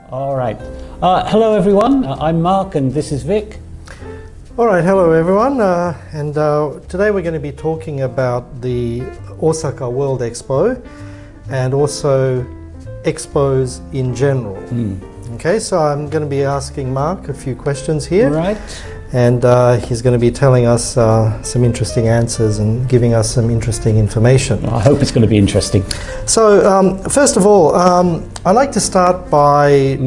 All right. Hello, everyone. I'm Mark, and this is Vic. All right, hello everyone, and today we're going to be talking about the Osaka World Expo and also expos in general. Okay, so I'm going to be asking Mark a few questions here. Right. And he's going to be telling us some interesting answers and giving us some interesting information. I hope it's going to be interesting. So, first of all, I'd like to start by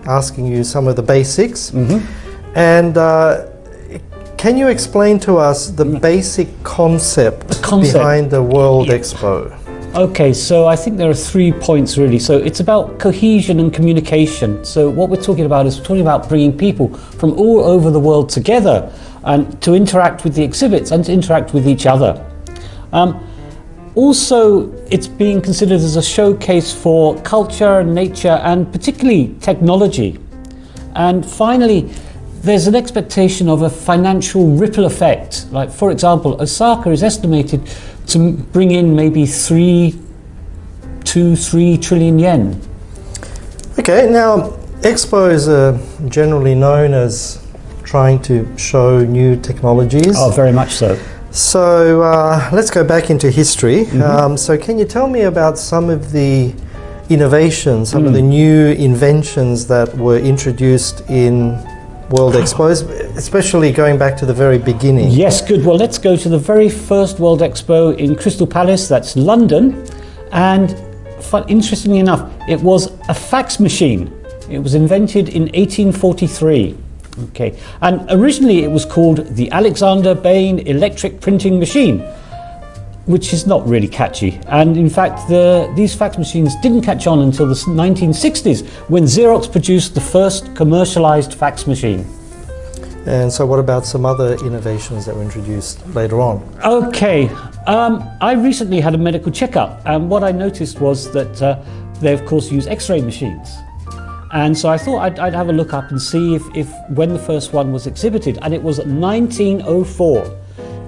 asking you some of the basics. And can you explain to us the basic concept behind the World Expo? Okay, so I think there are 3 points really. So it's about cohesion and communication. So what we're talking about is we're talking about bringing people from all over the world together and to interact with the exhibits and to interact with each other. Also, it's being considered as a showcase for culture, nature, and particularly technology. And finally, there's an expectation of a financial ripple effect. Like, for example, Osaka is estimated to bring in maybe 3 trillion yen. Okay, now expos are generally known as trying to show new technologies. Oh, very much so. So let's go back into history. So can you tell me about some of the innovations, some of the new inventions that were introduced in World Expos, especially going back to the very beginning? Yes, good. Well, let's go to the very first World Expo in Crystal Palace, that's London. And interestingly enough, it was a fax machine. It was invented in 1843. Okay, and originally it was called the Alexander Bain Electric Printing Machine, which is not really catchy. And in fact, these fax machines didn't catch on until the 1960s when Xerox produced the first commercialized fax machine. And so what about some other innovations that were introduced later on? Okay, I recently had a medical checkup, and what I noticed was that they of course use X-ray machines. And so I thought I'd have a look up and see if when the first one was exhibited, and it was 1904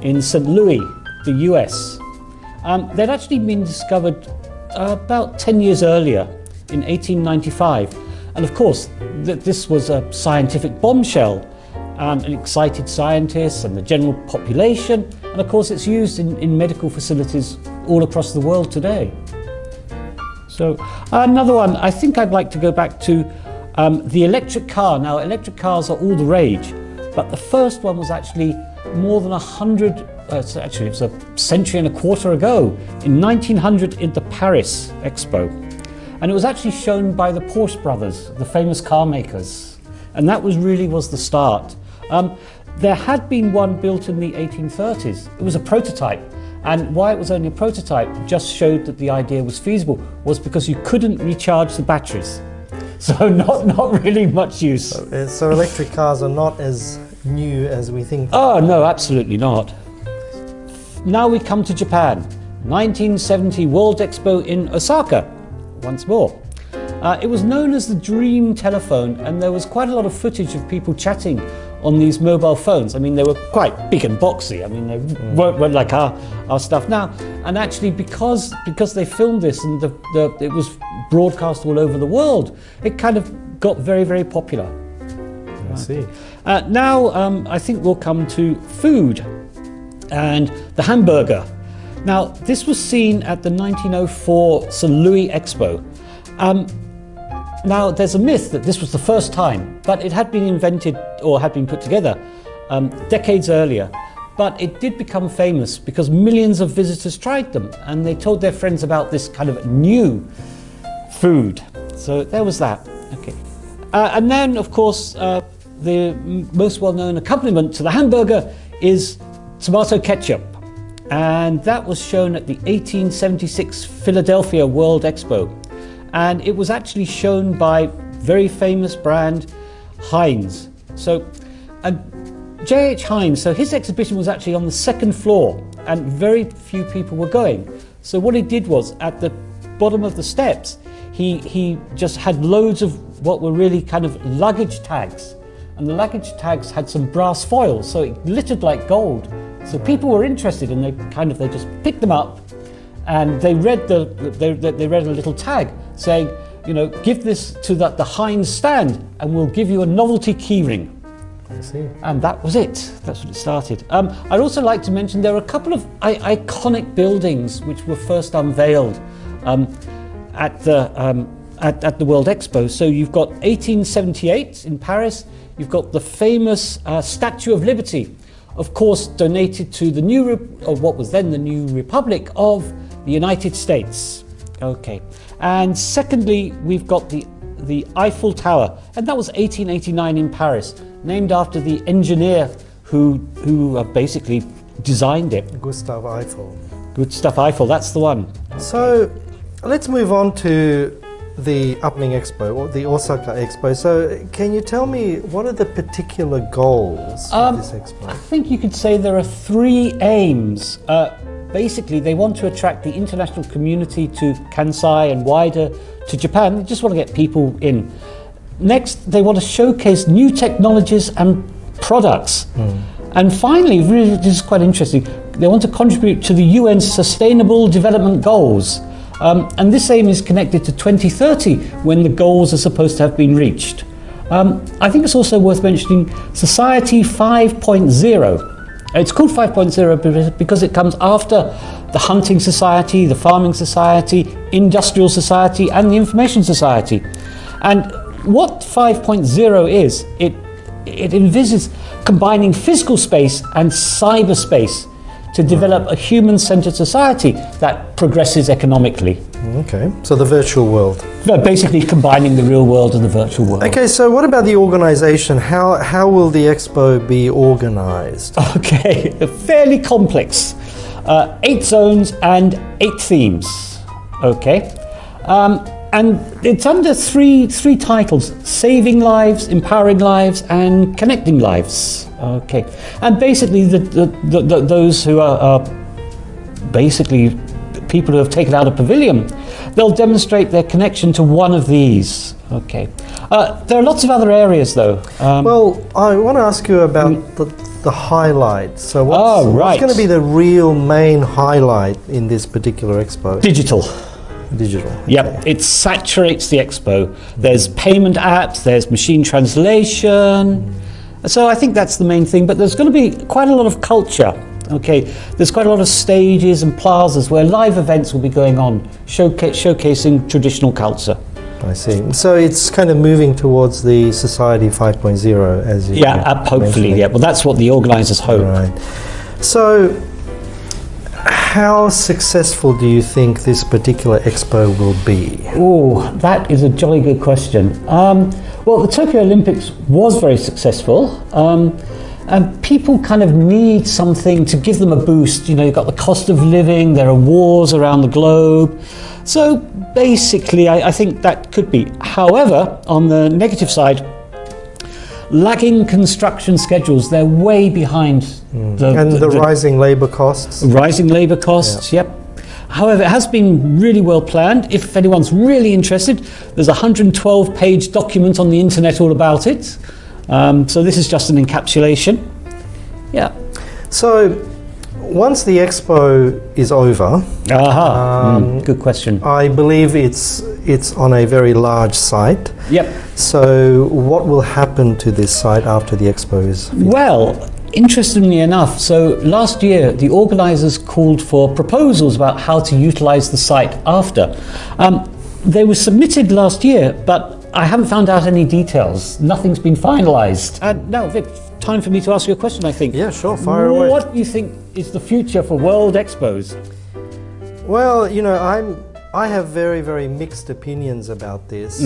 in St. Louis, the US. They'd actually been discovered about 10 years earlier in 1895. And of course, this was a scientific bombshell. It excited scientists and the general population. And of course, it's used in medical facilities all across the world today. So another one, I think I'd like to go back to the electric car. Now, electric cars are all the rage, but the first one was actually more than 100 actually, it was a century and a quarter ago, in 1900 in the Paris Expo. And it was actually shown by the Porsche brothers, the famous car makers. And that was the start. There had been one built in the 1830s. It was a prototype. And why it was only a prototype just showed that the idea was feasible, was because you couldn't recharge the batteries. So not really much use. So electric cars are not as new as we think. Oh, no, absolutely not. Now we come to Japan, 1970 World Expo in Osaka, once more. It was known as the Dream Telephone, and there was quite a lot of footage of people chatting on these mobile phones. I mean, they were quite big and boxy. I mean, they weren't like our stuff now. And actually, because they filmed this and it was broadcast all over the world, it kind of got very, very popular. I see. Now, I think we'll come to food. And the hamburger. Now, this was seen at the 1904 St. Louis Expo. Now, there's a myth that this was the first time, but it had been invented or had been put together decades earlier. But it did become famous because millions of visitors tried them, and they told their friends about this kind of new food. So there was that. Okay. And then, of course, the most well-known accompaniment to the hamburger is tomato ketchup, and that was shown at the 1876 Philadelphia World Expo, and it was actually shown by very famous brand Heinz. So J.H. Heinz, so his exhibition was actually on the second floor and very few people were going. So what he did was at the bottom of the steps he just had loads of what were really kind of luggage tags, and the luggage tags had some brass foil, so it glittered like gold. So people were interested, and they just picked them up, and they read a little tag saying, give this to the Heinz stand and we'll give you a novelty keyring. I see. And that was it. That's what it started. I'd also like to mention there are a couple of iconic buildings which were first unveiled at the World Expo. So you've got 1878 in Paris. You've got the famous Statue of Liberty, of course donated to what was then the New Republic of the United States. Okay. And secondly, we've got the Eiffel Tower, and that was 1889 in Paris, named after the engineer who basically designed it. Gustav Eiffel. Gustav Eiffel, that's the one. So let's move on to the upcoming expo, or the Osaka Expo. So can you tell me what are the particular goals of this expo? I think you could say there are three aims. Basically, they want to attract the international community to Kansai and wider to Japan. They just want to get people in. Next, they want to showcase new technologies and products. And finally, really, this is quite interesting, they want to contribute to the UN's Sustainable Development Goals. And this aim is connected to 2030, when the goals are supposed to have been reached. I think it's also worth mentioning Society 5.0. It's called 5.0 because it comes after the hunting society, the farming society, industrial society, and the information society. And what 5.0 is, it envisages combining physical space and cyberspace to develop a human-centered society that progresses economically. Okay, so the virtual world. Basically combining the real world and the virtual world. Okay, so what about the organization? How will the expo be organized? Okay, fairly complex. 8 zones and 8 themes. Okay. And it's under three titles: saving lives, empowering lives, and connecting lives. Okay, and basically those who are basically people who have taken out a pavilion, they'll demonstrate their connection to one of these. Okay, there are lots of other areas though. Well, I want to ask you about the highlights. So what's going to be the real main highlight in this particular expo? Digital. Yep, Okay. it saturates the expo. There's payment apps, there's machine translation. So I think that's the main thing, but there's going to be quite a lot of culture. Okay, there's quite a lot of stages and plazas where live events will be going on, showcasing traditional culture. I see. So it's kind of moving towards the Society 5.0 as you hopefully, yeah. Well, that's what the organisers hope. Right. So how successful do you think this particular expo will be? Oh, that is a jolly good question. Well, the Tokyo Olympics was very successful. And people kind of need something to give them a boost. You've got the cost of living, there are wars around the globe. So basically, I think that could be. However, on the negative side, lagging construction schedules, they're way behind the rising labour costs. Rising labour costs, yep. However, it has been really well planned. If anyone's really interested, there's a 112-page document on the internet all about it. So this is just an encapsulation. Yeah. So once the expo is over, good question. I believe it's on a very large site. Yep. So what will happen to this site after the expo is finished? Well, interestingly enough, so last year the organisers called for proposals about how to utilise the site after. They were submitted last year, but I haven't found out any details. Nothing's been finalised. And now, Vic, time for me to ask you a question, I think. Yeah, sure, fire away. What do you think is the future for World Expos? Well, I have very, very mixed opinions about this.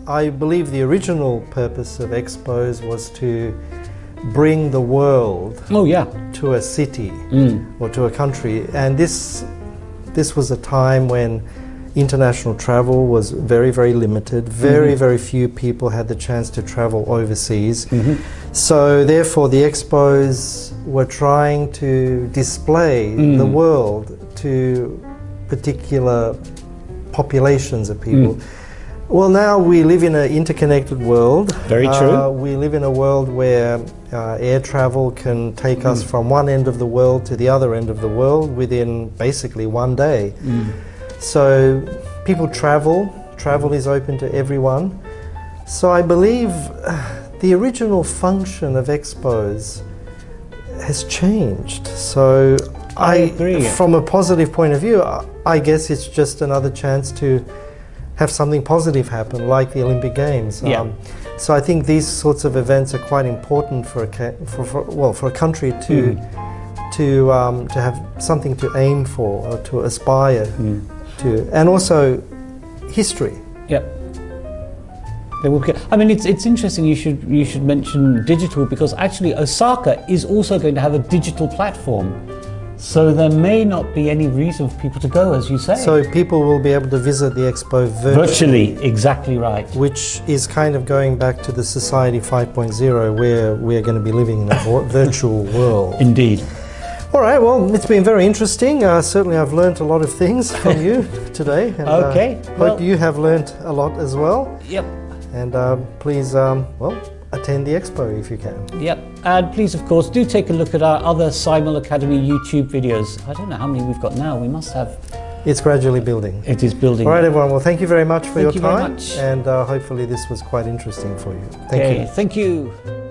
I believe the original purpose of expos was to bring the world to a city or to a country, and this was a time when international travel was very, very limited. Very, very few people had the chance to travel overseas. So therefore the expos were trying to display the world to particular populations of people. Well, now we live in an interconnected world. Very true. We live in a world where air travel can take us from one end of the world to the other end of the world within basically one day. So people travel travel is open to everyone. So I believe the original function of expos has changed. So I agree. From a positive point of view, I guess it's just another chance to have something positive happen, like the Olympic Games. Yeah. So I think these sorts of events are quite important for a country to have something to aim for or to aspire to, and also history. Yep. I mean, it's interesting you should mention digital, because actually Osaka is also going to have a digital platform. So there may not be any reason for people to go, as you say. So people will be able to visit the expo virtually, exactly right. Which is kind of going back to the Society 5.0, where we're going to be living in a virtual world. Indeed. All right, well, it's been very interesting. Certainly I've learnt a lot of things from you today. And, okay. Hope you have learnt a lot as well. Yep. And please, attend the expo if you can. Yep, and please, of course, do take a look at our other Simul Academy YouTube videos. I don't know how many we've got now. We must have. It's gradually building. It is building. All right, everyone. Well, thank you very much for your time. Thank you very much. And hopefully this was quite interesting for you. Thank you. Thank you.